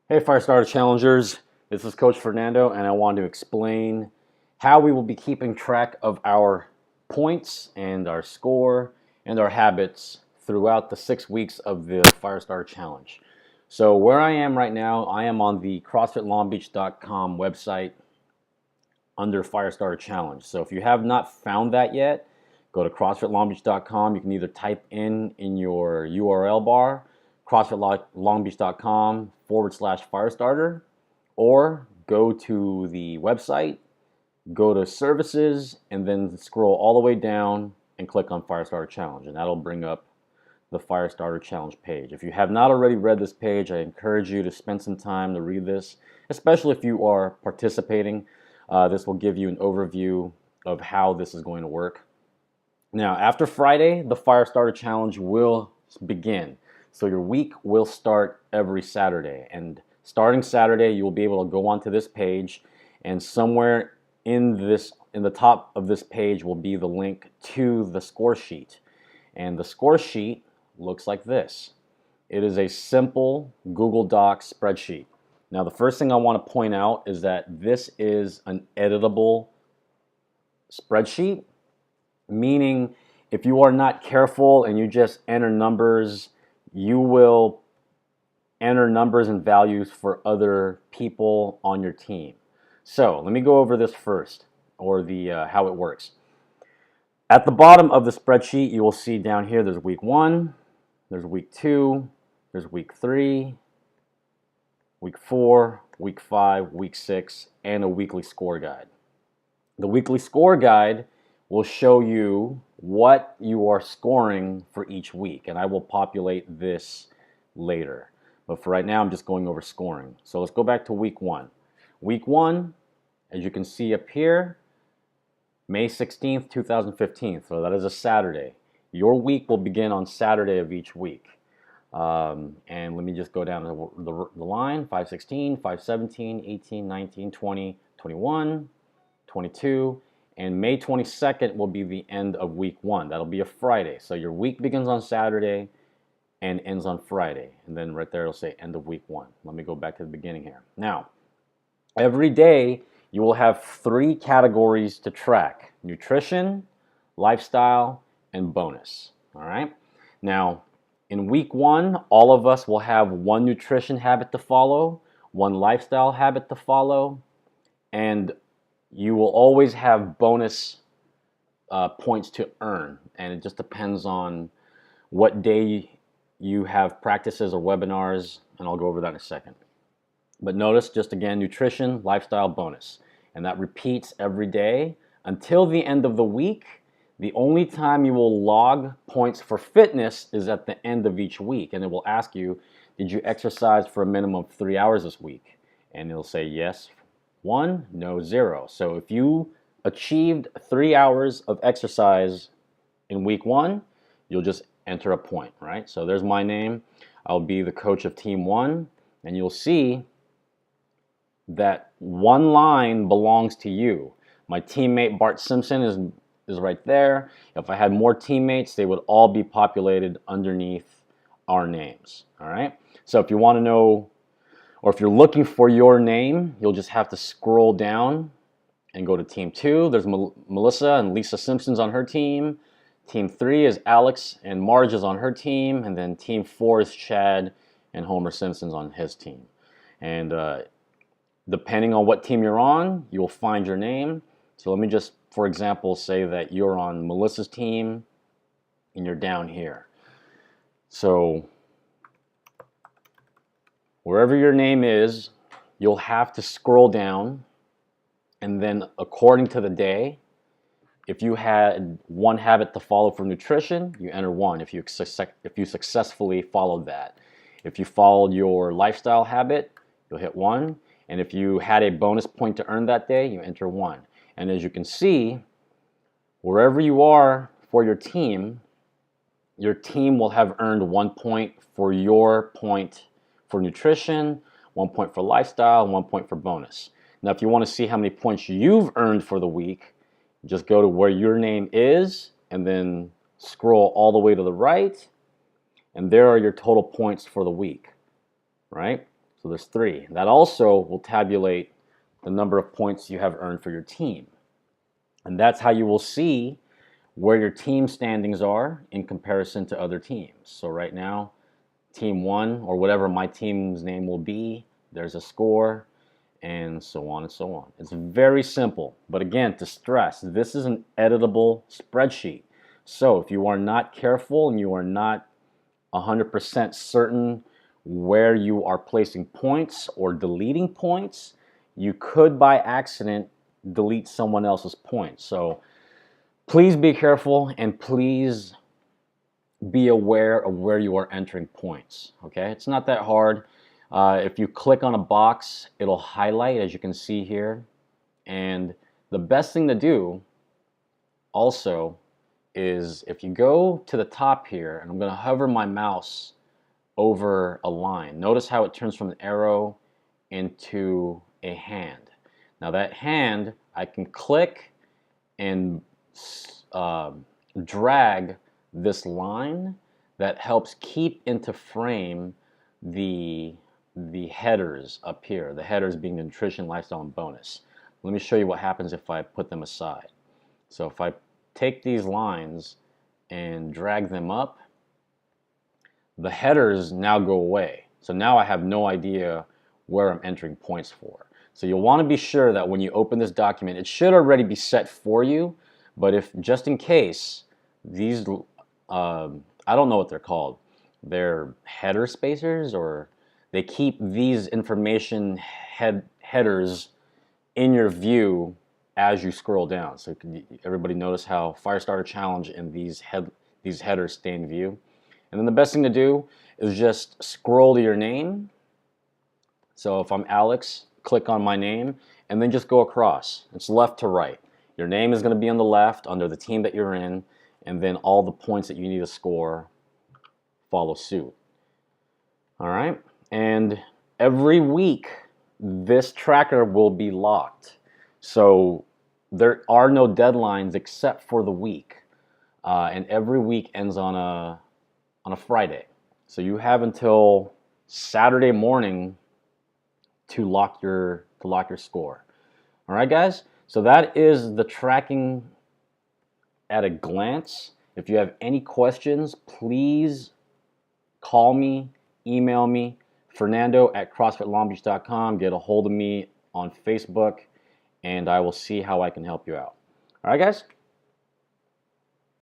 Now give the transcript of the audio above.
Hey Firestarter Challengers, this is Coach Fernando and I want to explain how we will be keeping track of our points and our score and our habits throughout the 6 weeks of the Firestarter Challenge. So where I am right now, I am on the CrossFitLongBeach.com website under Firestarter Challenge. So if you have not found that yet, go to CrossFitLongBeach.com. You can either type in your URL bar CrossFitLongBeach.com/Firestarter, or go to the website, go to services, and then scroll all the way down and click on Firestarter Challenge, and that'll bring up the Firestarter Challenge page. If you have not already read this page, I encourage you to spend some time to read this, especially if you are participating. This will give you an overview of how this is going to work. Now, after Friday, the Firestarter Challenge will begin. So your week will start every Saturday, and starting Saturday, you will be able to go onto this page, and somewhere in the top of this page will be the link to the score sheet. And the score sheet looks like this. It is a simple Google Docs spreadsheet. Now, the first thing I want to point out is that this is an editable spreadsheet, meaning if you are not careful and you just enter numbers, you will enter numbers and values for other people on your team. So let me go over this first, or the how it works. At the bottom of the spreadsheet, you will see down here there's week 1, there's week 2, there's week 3, week 4, week 5, week 6, and a weekly score guide. The weekly score guide will show you what you are scoring for each week, and I will populate this later. But for right now, I'm just going over scoring. So let's go back to week 1. Week 1, as you can see up here, May 16th, 2015. So that is a Saturday. Your week will begin on Saturday of each week. And let me just go down the line. 5/16, 5/17, 18, 19, 20, 21, 22, and May 22nd will be the end of week 1. That'll be a Friday. So your week begins on Saturday and ends on Friday. And then right there it'll say end of week 1. Let me go back to the beginning here. Now, every day you will have 3 categories to track: nutrition, lifestyle, and bonus. All right? Now, in week 1, all of us will have 1 nutrition habit to follow, 1 lifestyle habit to follow, and you will always have bonus points to earn, and it just depends on what day you have practices or webinars, and I'll go over that in a second. But notice, just again, nutrition, lifestyle, bonus, and that repeats every day until the end of the week. The only time you will log points for fitness is at the end of each week, and it will ask you, did you exercise for a minimum of 3 hours this week? And it'll say yes, 1, no, 0. So if you achieved 3 hours of exercise in week 1, you'll just enter a point, right? So there's my name. I'll be the coach of team 1, and you'll see that 1 line belongs to you. My teammate Bart Simpson is right there. If I had more teammates, they would all be populated underneath our names, all right? So if you want to know, or if you're looking for your name, you'll just have to scroll down and go to Team 2. There's Melissa and Lisa Simpsons on her team. Team 3 is Alex and Marge is on her team. And then Team 4 is Chad and Homer Simpson's on his team. And depending on what team you're on, you'll find your name. So let me just, for example, say that you're on Melissa's team and you're down here. So wherever your name is, you'll have to scroll down, and then according to the day, if you had 1 habit to follow for nutrition, you enter 1 if you successfully followed that. If you followed your lifestyle habit, you'll hit 1, and if you had a bonus point to earn that day, you enter 1. And as you can see, wherever you are for your team will have earned 1 point for your point for nutrition, 1 point for lifestyle, and 1 point for bonus. Now, if you want to see how many points you've earned for the week, just go to where your name is and then scroll all the way to the right, and there are your total points for the week, right? So there's 3. That also will tabulate the number of points you have earned for your team. And that's how you will see where your team standings are in comparison to other teams. So right now, team 1, or whatever my team's name will be, there's a score, and so on and so on. It's very simple. But again, to stress, this is an editable spreadsheet. So if you are not careful and you are not 100% certain where you are placing points or deleting points, you could by accident delete someone else's points. So please be careful and please be aware of where you are entering points. Okay, it's not that hard. If you click on a box, it'll highlight, as you can see here. And the best thing to do also is if you go to the top here, and I'm going to hover my mouse over a line. Notice how it turns from an arrow into a hand. Now that hand, I can click and drag this line that helps keep into frame the headers up here. The headers being nutrition, lifestyle, and bonus. Let me show you what happens if I put them aside. So if I take these lines and drag them up, the headers now go away. So now I have no idea where I'm entering points for. So you'll want to be sure that when you open this document, it should already be set for you, but if just in case these, I don't know what they're called, they're header spacers, or they keep these information headers in your view as you scroll down. So everybody notice how Firestarter Challenge and these headers stay in view. And then the best thing to do is just scroll to your name. So if I'm Alex, click on my name, and then just go across. It's left to right. Your name is going to be on the left under the team that you're in, and then all the points that you need to score follow suit. All right? And every week, this tracker will be locked. So there are no deadlines except for the week. And every week ends on a Friday. So you have until Saturday morning to lock your score. All right, guys? So that is the tracking at a glance. If you have any questions, please call me, email me, Fernando@CrossFitLongBeach.com. Get a hold of me on Facebook, and I will see how I can help you out. All right, guys?